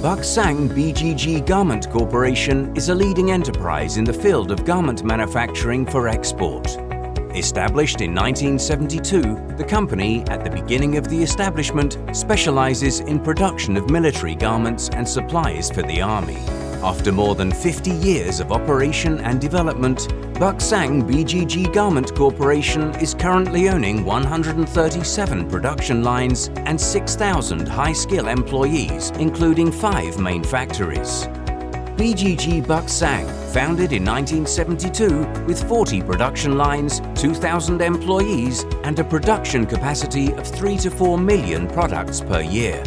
Bac Giang BGG Garment Corporation is a leading enterprise in the field of garment manufacturing for export. Established in 1972, the company, at the beginning of the establishment, specializes in production of military garments and supplies for the army. After more than 50 years of operation and development, Bac Giang BGG Garment Corporation is currently owning 137 production lines and 6,000 high-skill employees, including 5 main factories. BGG Bac Giang, founded in 1972 with 40 production lines, 2,000 employees and a production capacity of 3 to 4 million products per year.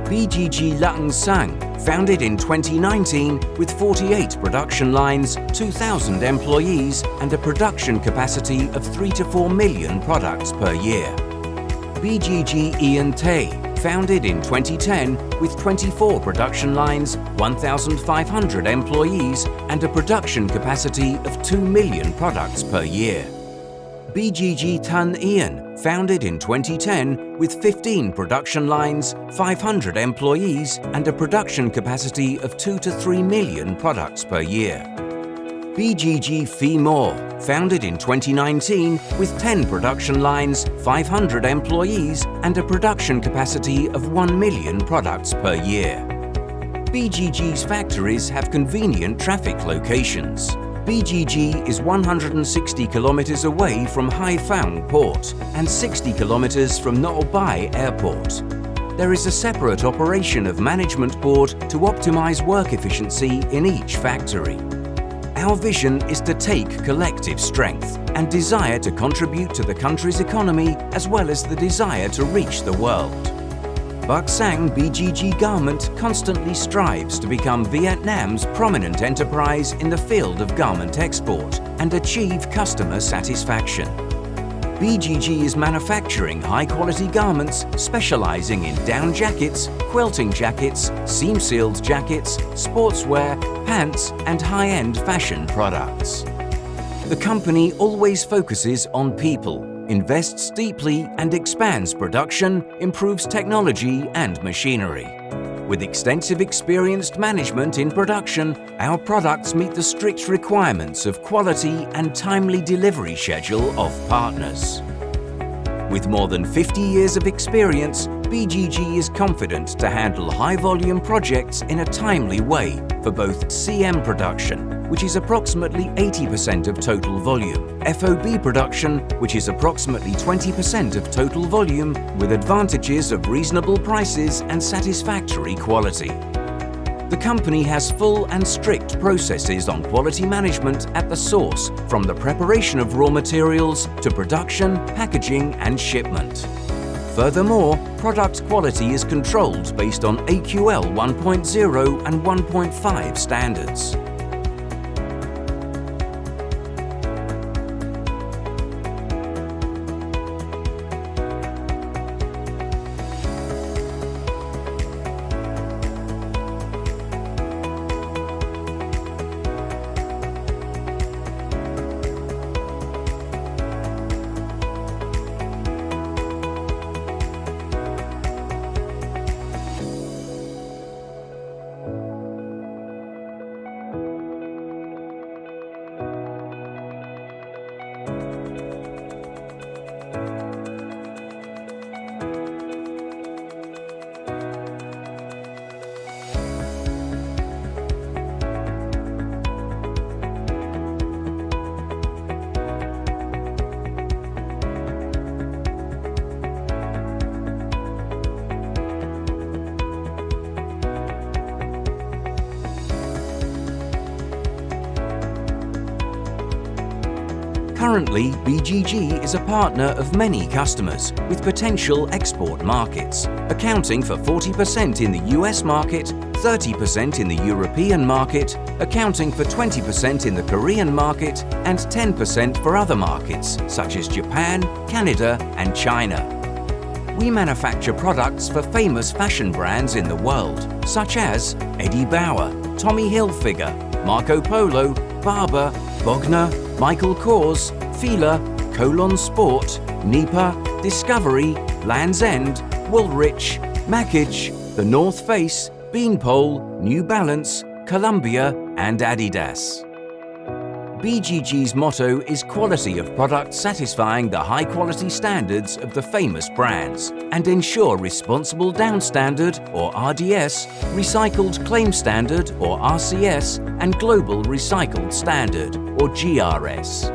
BGG Giang, founded in 2019 with 48 production lines, 2,000 employees and a production capacity of 3 to 4 million products per year. BGG Tay, founded in 2010 with 24 production lines, 1,500 employees and a production capacity of 2 million products per year. BGG Tan Ian, founded in 2010 with 15 production lines, 500 employees and a production capacity of 2 to 3 million products per year. BGG Phi Mo, founded in 2019 with 10 production lines, 500 employees and a production capacity of 1 million products per year. BGG's factories have convenient traffic locations. BGG is 160 kilometers away from Haiphong Port and 60 kilometers from Nha Bai Airport. There is a separate operation of management board to optimize work efficiency in each factory. Our vision is to take collective strength and desire to contribute to the country's economy as well as the desire to reach the world. Bac Giang BGG Garment constantly strives to become Vietnam's prominent enterprise in the field of garment export and achieve customer satisfaction. BGG is manufacturing high-quality garments specializing in down jackets, quilting jackets, seam-sealed jackets, sportswear, pants and high-end fashion products. The company always focuses on people, invests deeply and expands production, improves technology and machinery. With extensive experienced management in production, our products meet the strict requirements of quality and timely delivery schedule of partners. With more than 50 years of experience, BGG is confident to handle high-volume projects in a timely way for both CM production, which is approximately 80% of total volume, FOB production, which is approximately 20% of total volume, with advantages of reasonable prices and satisfactory quality. The company has full and strict processes on quality management at the source, from the preparation of raw materials to production, packaging and shipment. Furthermore, product quality is controlled based on AQL 1.0 and 1.5 standards. Currently, BGG is a partner of many customers with potential export markets, accounting for 40% in the US market, 30% in the European market, accounting for 20% in the Korean market, and 10% for other markets such as Japan, Canada, and China. We manufacture products for famous fashion brands in the world, such as Eddie Bauer, Tommy Hilfiger, Marco Polo, Barbour, Bogner, Michael Kors, Fila, Colon Sport, Nipa, Discovery, Land's End, Woolrich, Mackage, The North Face, Beanpole, New Balance, Columbia and Adidas. BGG's motto is quality of product satisfying the high-quality standards of the famous brands and ensure responsible down standard or RDS, recycled claim standard or RCS and global recycled standard or GRS.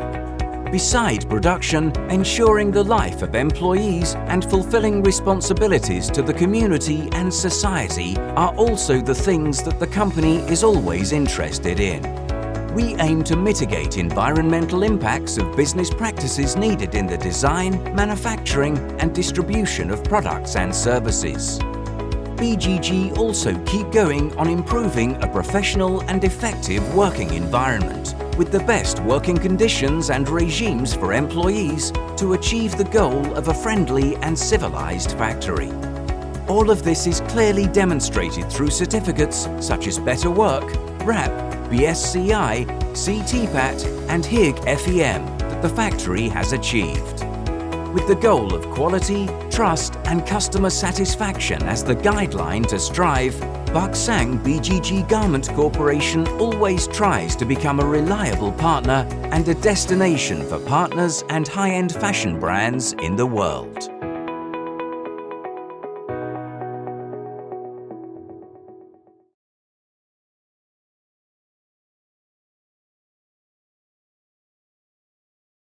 Beside production, ensuring the life of employees and fulfilling responsibilities to the community and society are also the things that the company is always interested in. We aim to mitigate environmental impacts of business practices needed in the design, manufacturing and distribution of products and services. BGG also keep going on improving a professional and effective working environment with the best working conditions and regimes for employees to achieve the goal of a friendly and civilized factory. All of this is clearly demonstrated through certificates such as Better Work, RAP, BSCI, CTPAT and HIG FEM that the factory has achieved. With the goal of quality, trust and customer satisfaction as the guideline to strive, Bac Giang BGG Garment Corporation always tries to become a reliable partner and a destination for partners and high-end fashion brands in the world.